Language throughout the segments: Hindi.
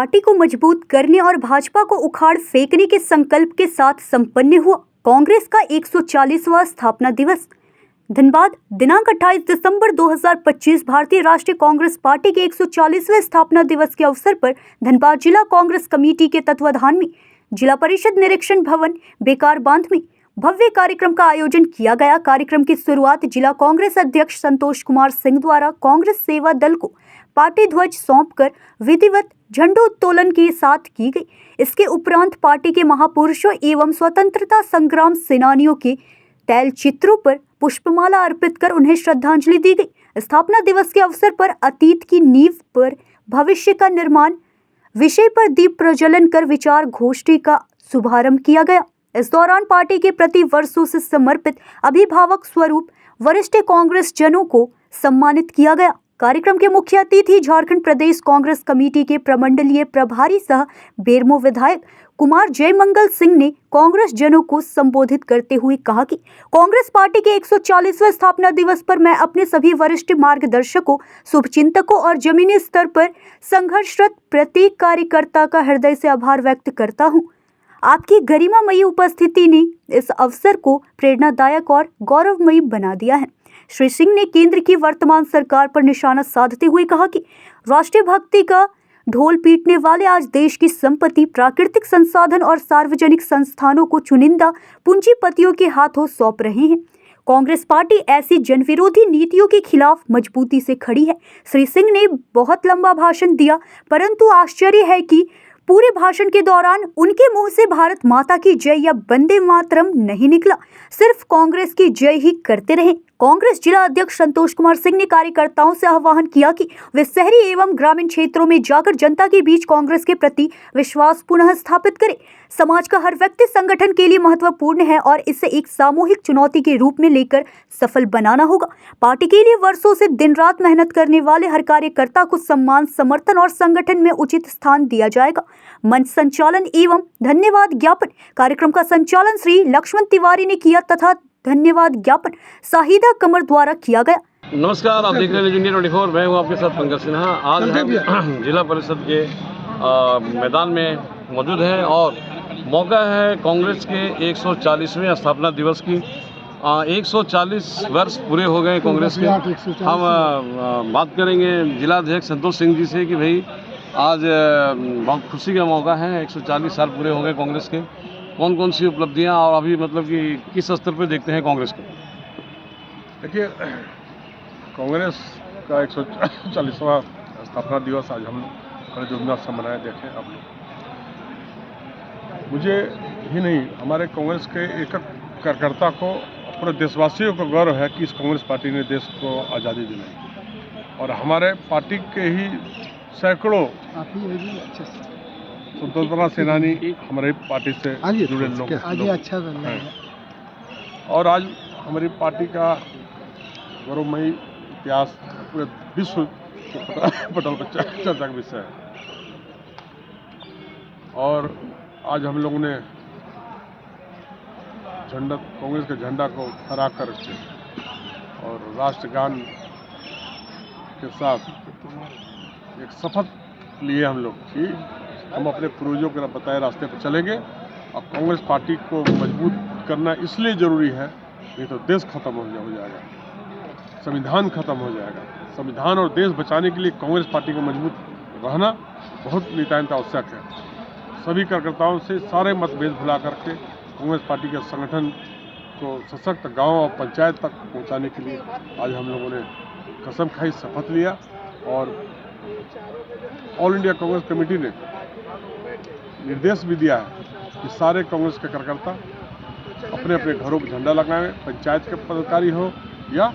पार्टी को मजबूत करने और भाजपा को उखाड़ फेंकने के संकल्प के साथ संपन्न हुआ कांग्रेस का 140वां स्थापना दिवस। धनबाद दिनांक 28 दिसंबर 2025 भारतीय राष्ट्रीय कांग्रेस पार्टी के 140वें स्थापना दिवस के अवसर पर धनबाद जिला कांग्रेस कमेटी के तत्वाधान में जिला परिषद निरीक्षण भवन बेकार बांध में भव्य कार्यक्रम का आयोजन किया गया। कार्यक्रम की शुरुआत जिला कांग्रेस अध्यक्ष संतोष कुमार सिंह द्वारा कांग्रेस सेवा दल को पार्टी ध्वज सौंपकर विधिवत झंडोत्तोलन के साथ की गई। इसके उपरांत पार्टी के महापुरुषों एवं स्वतंत्रता संग्राम सेनानियों के तैल चित्रों पर पुष्पमाला अर्पित कर उन्हें श्रद्धांजलि दी गई। स्थापना दिवस के अवसर पर अतीत की नींव पर भविष्य का निर्माण विषय पर दीप प्रज्वलन कर विचार गोष्ठी का शुभारंभ किया गया। इस दौरान पार्टी के प्रति वर्षों से समर्पित अभिभावक स्वरूप वरिष्ठ कांग्रेस जनों को सम्मानित किया गया। कार्यक्रम के मुख्य अतिथि झारखंड प्रदेश कांग्रेस कमेटी के प्रमंडलीय प्रभारी सह बेरमो विधायक कुमार जयमंगल सिंह ने कांग्रेस जनों को संबोधित करते हुए कहा कि कांग्रेस पार्टी के 140वें स्थापना दिवस पर मैं अपने सभी वरिष्ठ मार्गदर्शकों, शुभचिंतकों और जमीनी स्तर पर संघर्षरत प्रत्येक कार्यकर्ता का हृदय से आभार व्यक्त करता हूं। आपकी गरिमामयी उपस्थिति ने इस अवसर को प्रेरणादायक और गौरवमयी बना दिया है। श्री सिंह ने केंद्र की वर्तमान सरकार पर निशाना साधते हुए कहा कि राष्ट्रीय भक्ति का ढोल पीटने वाले आज देश की संपत्ति, प्राकृतिक संसाधन और सार्वजनिक संस्थानों को चुनिंदा पूंजीपतियों के हाथों सौंप रहे हैं। कांग्रेस पार्टी ऐसी जनविरोधी नीतियों के खिलाफ मजबूती से खड़ी है। श्री सिंह ने बहुत लंबा भाषण दिया, परंतु आश्चर्य है कि पूरे भाषण के दौरान उनके मुंह से भारत माता की जय या वंदे मातरम नहीं निकला, सिर्फ कांग्रेस की जय ही करते रहे। कांग्रेस जिला अध्यक्ष संतोष कुमार सिंह ने कार्यकर्ताओं से आह्वान किया कि वे शहरी एवं ग्रामीण क्षेत्रों में जाकर जनता के बीच कांग्रेस के प्रति विश्वास पुनः स्थापित करें। समाज का हर व्यक्ति संगठन के लिए महत्वपूर्ण है और इसे एक सामूहिक चुनौती के रूप में लेकर सफल बनाना होगा। पार्टी के लिए वर्षों से दिन रात मेहनत करने वाले हर कार्यकर्ता को सम्मान, समर्थन और संगठन में उचित स्थान दिया जाएगा। मंच संचालन एवं धन्यवाद ज्ञापन कार्यक्रम का संचालन श्री लक्ष्मण तिवारी ने किया तथा धन्यवाद ज्ञापन शाहिदा कमर द्वारा किया गया। नमस्कार, आप देख रहे हैं इंडिया 24। मैं हूं आपके साथ पंकज सिन्हा। आज हम जिला परिषद के मैदान में मौजूद हैं और मौका है कांग्रेस के 140वें स्थापना दिवस की। 140 वर्ष पूरे हो गए कांग्रेस के। हम बात करेंगे जिलाध्यक्ष संतोष सिंह जी से कि भाई आज बहुत खुशी का मौका है। 140 साल पूरे हो गए कांग्रेस के। कौन कौन सी उपलब्धियां और अभी मतलब कि किस स्तर पर देखते हैं कांग्रेस को? देखिए, कांग्रेस का 140वां स्थापना दिवस आज हम बड़े धूमधाम से मनाए। देखें, अब मुझे ही नहीं, हमारे कांग्रेस के एक कार्यकर्ता को, पूरे देशवासियों को गर्व है कि इस कांग्रेस पार्टी ने देश को आज़ादी दिलाई और हमारे पार्टी के ही सैकड़ों स्वतंत्रता सेनानी हमारी पार्टी से जुड़े लोग हैं और आज हमारी पार्टी का गौरवमयी इतिहास पूरे विश्व पटल पर चर्चा का विषय है। और आज हम लोगों ने झंडा, कांग्रेस के झंडा को फहरा कर और राष्ट्रगान के साथ एक शपथ लिए हम लोग कि हम अपने पूर्वजों के बताए रास्ते पर चलेंगे। और कांग्रेस पार्टी को मजबूत करना इसलिए ज़रूरी है, नहीं तो देश खत्म हो जाएगा, संविधान खत्म हो जाएगा। संविधान और देश बचाने के लिए कांग्रेस पार्टी को मजबूत रहना बहुत नितांत आवश्यक है। सभी कार्यकर्ताओं से सारे मतभेद भुला करके कांग्रेस पार्टी के संगठन को सशक्त गांव और पंचायत तक पहुंचाने के लिए आज हम लोगों ने कसम खाई, शपथ लिया। और ऑल इंडिया कांग्रेस कमेटी ने निर्देश भी दिया है कि सारे कांग्रेस के कार्यकर्ता अपने अपने घरों पर झंडा लगाएं। पंचायत के पदाधिकारी हो या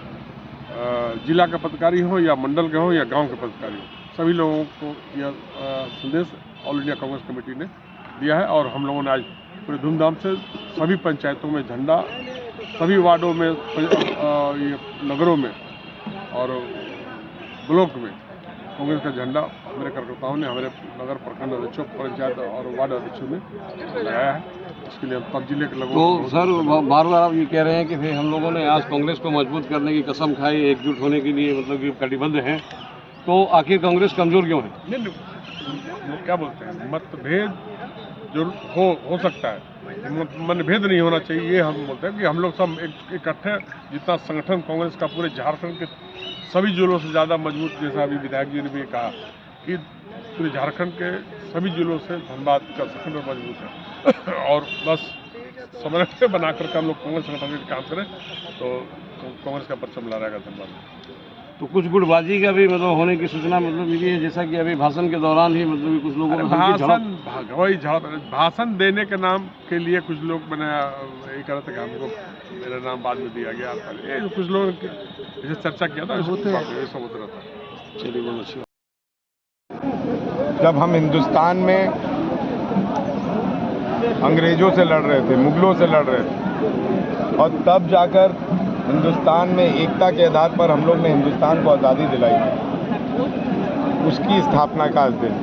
जिला के पदाधिकारी हो या मंडल के हो या गांव के पदाधिकारी हो, सभी लोगों को यह संदेश ऑल इंडिया कांग्रेस कमेटी ने दिया है। और हम लोगों ने आज पूरे धूमधाम से सभी पंचायतों में झंडा, सभी वार्डों में, ये नगरों में और ब्लॉक में कांग्रेस का झंडा हमारे कार्यकर्ताओं ने, हमारे नगर प्रखंड अध्यक्षों, पंचायत और वार्ड अध्यक्षों ने लगाया है। इसके लिए हम सब जिले के लोगों तो सर बार बार आप ये कह रहे हैं कि भाई हम लोगों ने आज कांग्रेस को मजबूत करने की कसम खाई, एकजुट होने के लिए मतलब कि कटिबद्ध हैं, तो आखिर कांग्रेस कमजोर क्यों है? लोग क्या बोलते हैं, मतभेद जो हो सकता है, मनभेद नहीं होना चाहिए, ये हम बोलते हैं कि हम लोग सब इकट्ठे, जितना संगठन कांग्रेस का पूरे झारखंड के सभी जिलों से ज़्यादा मजबूत, जैसा अभी विधायक जी ने भी कहा कि पूरे झारखंड के सभी जिलों से धनबाद का संगठन मजबूत है और बस समन्वय बनाकर के हम लोग कांग्रेस संगठन में काम करें तो कांग्रेस का परचम लहराएगा धनबाद। तो कुछ गुटबाजी का भी मतलब होने की सूचना मतलब मिली है, जैसा कि अभी भाषण के दौरान ही मतलब कुछ लोगों को भाषण देने के नाम के लिए कुछ लोग मैंने यही कहा था कि हमको मेरा नाम बाद में दिया गया, ये कुछ लोगों ने जैसे चर्चा किया था ये सब होता रहता है। चलिए बहुत अच्छी। जब हम हिंदुस्तान में अंग्रेजों से लड़ रहे थे, मुगलों से लड़ रहे थे, और तब जाकर हिंदुस्तान में एकता के आधार पर हम लोग ने हिंदुस्तान को आज़ादी दिलाई थी, उसकी स्थापना का आज दिन।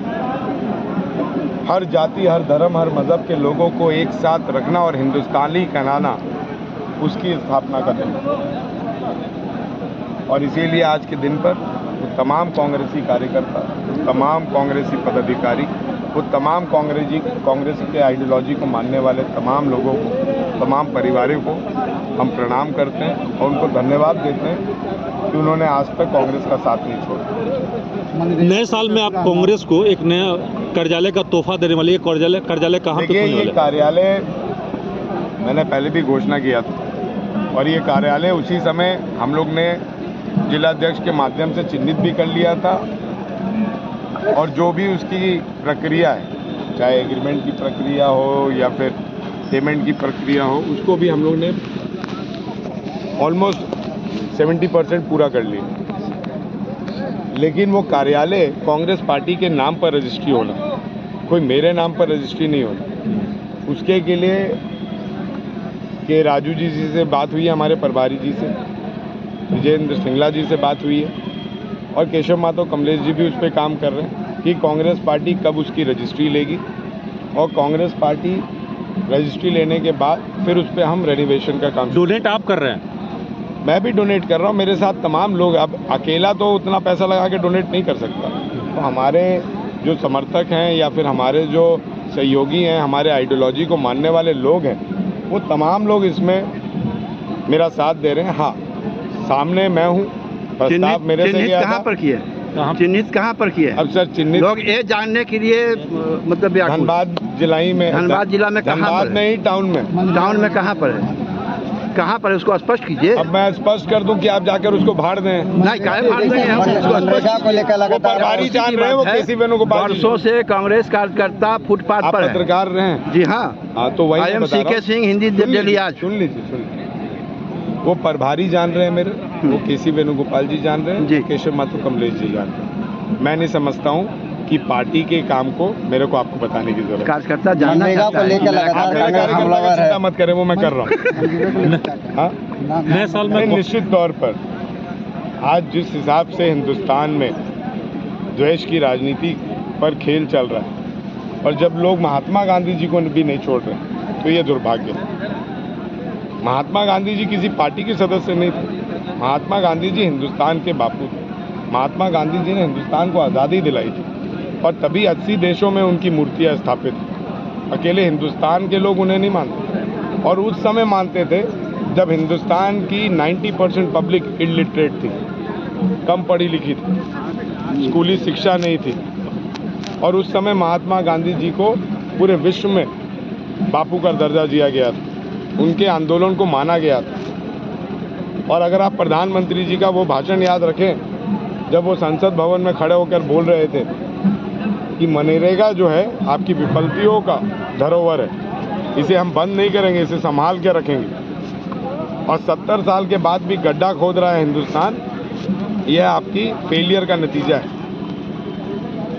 हर जाति, हर धर्म, हर मज़हब के लोगों को एक साथ रखना और हिंदुस्तानी कहलाना, उसकी स्थापना का दिन। और इसीलिए आज के दिन पर वो तमाम कांग्रेसी कार्यकर्ता, वो तमाम कांग्रेसी पदाधिकारी, वो तमाम कांग्रेस के आइडियोलॉजी को मानने वाले तमाम लोगों को, तमाम परिवारों को हम प्रणाम करते हैं और उनको धन्यवाद देते हैं कि उन्होंने आज तक कांग्रेस का साथ नहीं छोड़ा। नए साल में आप कांग्रेस को एक नया कार्यालय का तोहफा देने वाले, कार्यालय कहाँ पे खुलने वाला है? ये कार्यालय मैंने पहले भी घोषणा किया था और ये कार्यालय उसी समय हम लोग ने जिलाध्यक्ष के माध्यम से चिन्हित भी कर लिया था और जो भी उसकी प्रक्रिया है, चाहे एग्रीमेंट की प्रक्रिया हो या फिर पेमेंट की प्रक्रिया हो, उसको भी हम लोग ने ऑलमोस्ट 70% पूरा कर लिया। लेकिन वो कार्यालय कांग्रेस पार्टी के नाम पर रजिस्ट्री होना, कोई मेरे नाम पर रजिस्ट्री नहीं होना। उसके के लिए के राजू जी से बात हुई है, हमारे प्रभारी जी से, विजेंद्र सिंगला जी से बात हुई है और केशव माधव कमलेश जी भी उस पर काम कर रहे हैं कि कांग्रेस पार्टी कब उसकी रजिस्ट्री लेगी और कांग्रेस पार्टी रजिस्ट्री लेने के बाद फिर उस पर हम रेनोवेशन का काम। डोनेट आप कर रहे हैं? मैं भी डोनेट कर रहा हूँ, मेरे साथ तमाम लोग। अब अकेला तो उतना पैसा लगा के डोनेट नहीं कर सकता, तो हमारे जो समर्थक हैं या फिर हमारे जो सहयोगी हैं, हमारे आइडियोलॉजी को मानने वाले लोग हैं, वो तमाम लोग इसमें मेरा साथ दे रहे हैं। हाँ, सामने मैं हूँ, प्रस्ताव मेरे से गया था। कहाँ पर किए? चिन्हित कहाँ पर किए? अब सर चिन्हित लोग ये जानने के लिए मतलब धनबाद जिला में, धनबाद जिला में कहाँ धनबाद में ही टाउन में कहाँ पर है? कहाँ पर है उसको स्पष्ट कीजिए। अब मैं स्पष्ट कर दूं कि आप जाकर उसको फाड़ दें। नहीं, काहे फाड़ देंगे हम उसको को लेकर लगातार प्रभारी जान रहे हैं, वो केसी वेणुगोपाल वर्षों से कांग्रेस कार्यकर्ता फुटपाथ पर पत्रकार रहे हैं। जी हाँ, तो वही IM CK सिंह हिंदी दिल्ली आज। सुन लीजिए, वो प्रभारी जान रहे हैं मेरे, वो केसी वेणुगोपाल जी जान रहे हैं, केशव माधव कमलेश जी जान रहे हैं। मैं नहीं समझता हूँ कि पार्टी के काम को मेरे को आपको बताने की जरूरत है। कार्यकर्ता जानना चाहता है। चिंता मत करें, वो मैं कर रहा हूँ। नए साल में निश्चित तौर पर आज जिस हिसाब से हिंदुस्तान में द्वेष की राजनीति पर खेल चल रहा है और जब लोग महात्मा गांधी जी को भी नहीं छोड़ रहे, तो ये दुर्भाग्य है। महात्मा गांधी जी किसी पार्टी के सदस्य नहीं थे, महात्मा गांधी जी हिंदुस्तान के बापू थे। महात्मा गांधी जी ने हिंदुस्तान को आज़ादी दिलाई थी और तभी 80 देशों में उनकी मूर्तियां स्थापित थी। अकेले हिंदुस्तान के लोग उन्हें नहीं मानते और उस समय मानते थे जब हिंदुस्तान की 90% पब्लिक इलिटरेट थी, कम पढ़ी लिखी थी, स्कूली शिक्षा नहीं थी। और उस समय महात्मा गांधी जी को पूरे विश्व में बापू का दर्जा दिया गया था, उनके आंदोलन को माना गया था। और अगर आप प्रधानमंत्री जी का वो भाषण याद रखें जब वो संसद भवन में खड़े होकर बोल रहे थे कि मनरेगा जो है आपकी विफलतियों का धरोहर है, इसे हम बंद नहीं करेंगे, इसे संभाल के रखेंगे। और 70 साल के बाद भी गड्ढा खोद रहा है हिंदुस्तान, यह आपकी फेलियर का नतीजा है।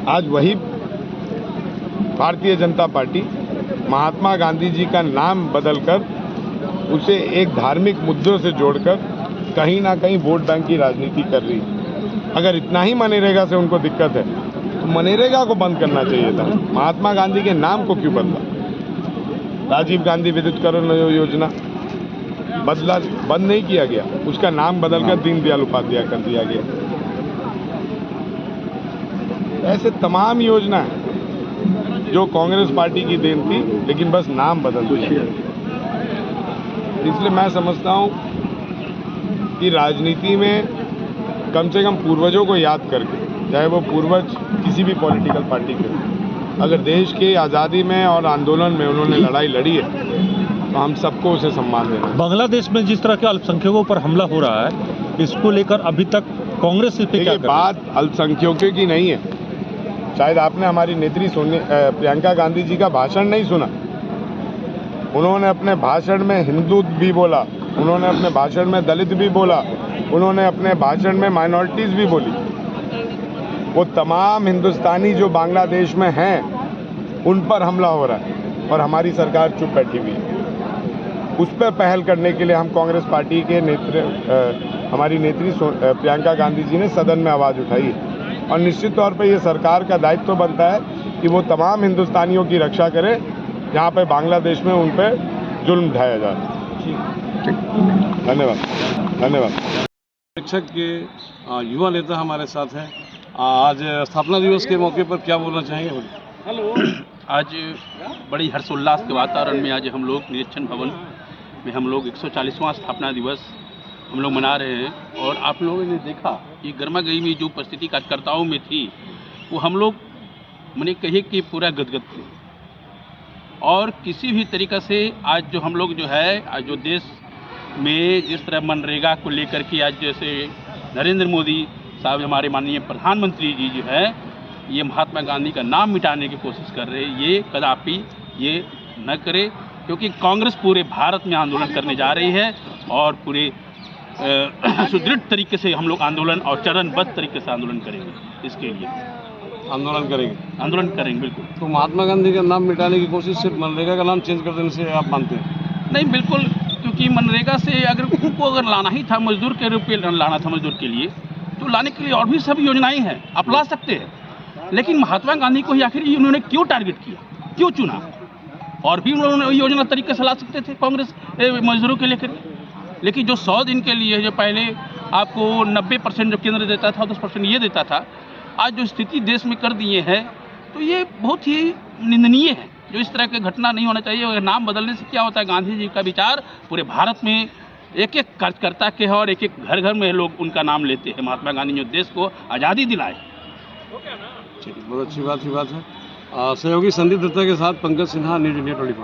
आज वही भारतीय जनता पार्टी महात्मा गांधी जी का नाम बदलकर उसे एक धार्मिक मुद्दों से जोड़कर कहीं ना कहीं वोट बैंक की राजनीति कर रही है। अगर इतना ही मनरेगा से उनको दिक्कत है तो मनरेगा को बंद करना चाहिए था। महात्मा गांधी के नाम को क्यों बदला? राजीव गांधी विद्युतीकरण योजना बंद नहीं किया गया, उसका नाम बदलकर दीनदयाल उपाध्याय कर दिया गया। ऐसे तमाम योजना है जो कांग्रेस पार्टी की देन थी, लेकिन बस नाम बदल दिया। इसलिए मैं समझता हूं कि राजनीति में कम से कम पूर्वजों को याद करके, चाहे वो पूर्वज किसी भी पॉलिटिकल पार्टी के, अगर देश की आज़ादी में और आंदोलन में उन्होंने लड़ाई लड़ी है तो हम सबको उसे सम्मान देना है। बांग्लादेश में जिस तरह के अल्पसंख्यकों पर हमला हो रहा है, इसको लेकर अभी तक कांग्रेस इस पे क्या कर रही है? बात अल्पसंख्यकों की नहीं है। शायद आपने हमारी नेत्री प्रियंका गांधी जी का भाषण नहीं सुना। उन्होंने अपने भाषण में हिंदू भी बोला, उन्होंने अपने भाषण में दलित भी बोला, उन्होंने अपने भाषण में माइनॉरिटीज़ भी बोली। वो तमाम हिंदुस्तानी जो बांग्लादेश में हैं उन पर हमला हो रहा है और हमारी सरकार चुप बैठी हुई है। उस पर पहल करने के लिए हम कांग्रेस पार्टी के हमारी नेत्री प्रियंका गांधी जी ने सदन में आवाज़ उठाई है और निश्चित तौर पर यह सरकार का दायित्व तो बनता है कि वो तमाम हिंदुस्तानियों की रक्षा करे जहाँ पे बांग्लादेश में उन पर जुल्म ढाया जा रहा है। धन्यवाद। धन्यवाद। शिक्षक के युवा नेता हमारे साथ हैं। आज स्थापना दिवस के मौके पर क्या बोलना चाहेंगे? आज बड़ी हर्षोल्लास के वातावरण में आज हम लोग निरीक्षण भवन में हम लोग 140वां स्थापना दिवस हम लोग मना रहे हैं। और आप लोगों ने देखा कि गर्मा गर्मी जो उपस्थिति कार्यकर्ताओं में थी वो हम लोग मैंने कहे कि पूरा गदगद थे। और किसी भी तरीक़ा से आज जो हम लोग जो है आज जो देश में जिस तरह मनरेगा को लेकर के आज जैसे नरेंद्र मोदी साहब हमारे माननीय प्रधानमंत्री जी जो है ये महात्मा गांधी का नाम मिटाने की कोशिश कर रहे हैं, ये कदापि ये न करे, क्योंकि कांग्रेस पूरे भारत में आंदोलन करने जा रही है और पूरे सुदृढ़ तरीके से हम लोग आंदोलन और चरणबद्ध तरीके से आंदोलन करेंगे। इसके लिए आंदोलन करेंगे बिल्कुल। तो महात्मा गांधी का नाम मिटाने की कोशिश सिर्फ मनरेगा का नाम चेंज कर देने से आप मानते हैं? नहीं, बिल्कुल, क्योंकि मनरेगा से अगर लाना ही था मजदूर के रूप में लाना था मजदूर के लिए, तो लाने के लिए और भी सब योजनाएं हैं, आप ला सकते हैं। लेकिन महात्मा गांधी को ही आखिर उन्होंने क्यों टारगेट किया, क्यों चुना? और भी उन्होंने योजना तरीके से ला सकते थे कांग्रेस मजदूरों के लेकर। लेकिन जो 100 दिन के लिए जो पहले आपको 90% जो केंद्र देता था 10% ये देता था, आज जो स्थिति देश में कर दिए हैं तो ये बहुत ही निंदनीय है। जो इस तरह की घटना नहीं होना चाहिए। अगर नाम बदलने से क्या होता है, गांधी जी का विचार पूरे भारत में एक एक कार्यकर्ता के है और एक एक घर घर में लोग उनका नाम लेते हैं। महात्मा गांधी जो देश को आज़ादी दिलाए। बहुत अच्छी बात है। सहयोगी संदीप दत्ता के साथ पंकज सिन्हा, न्यूज़ इंडिया 24।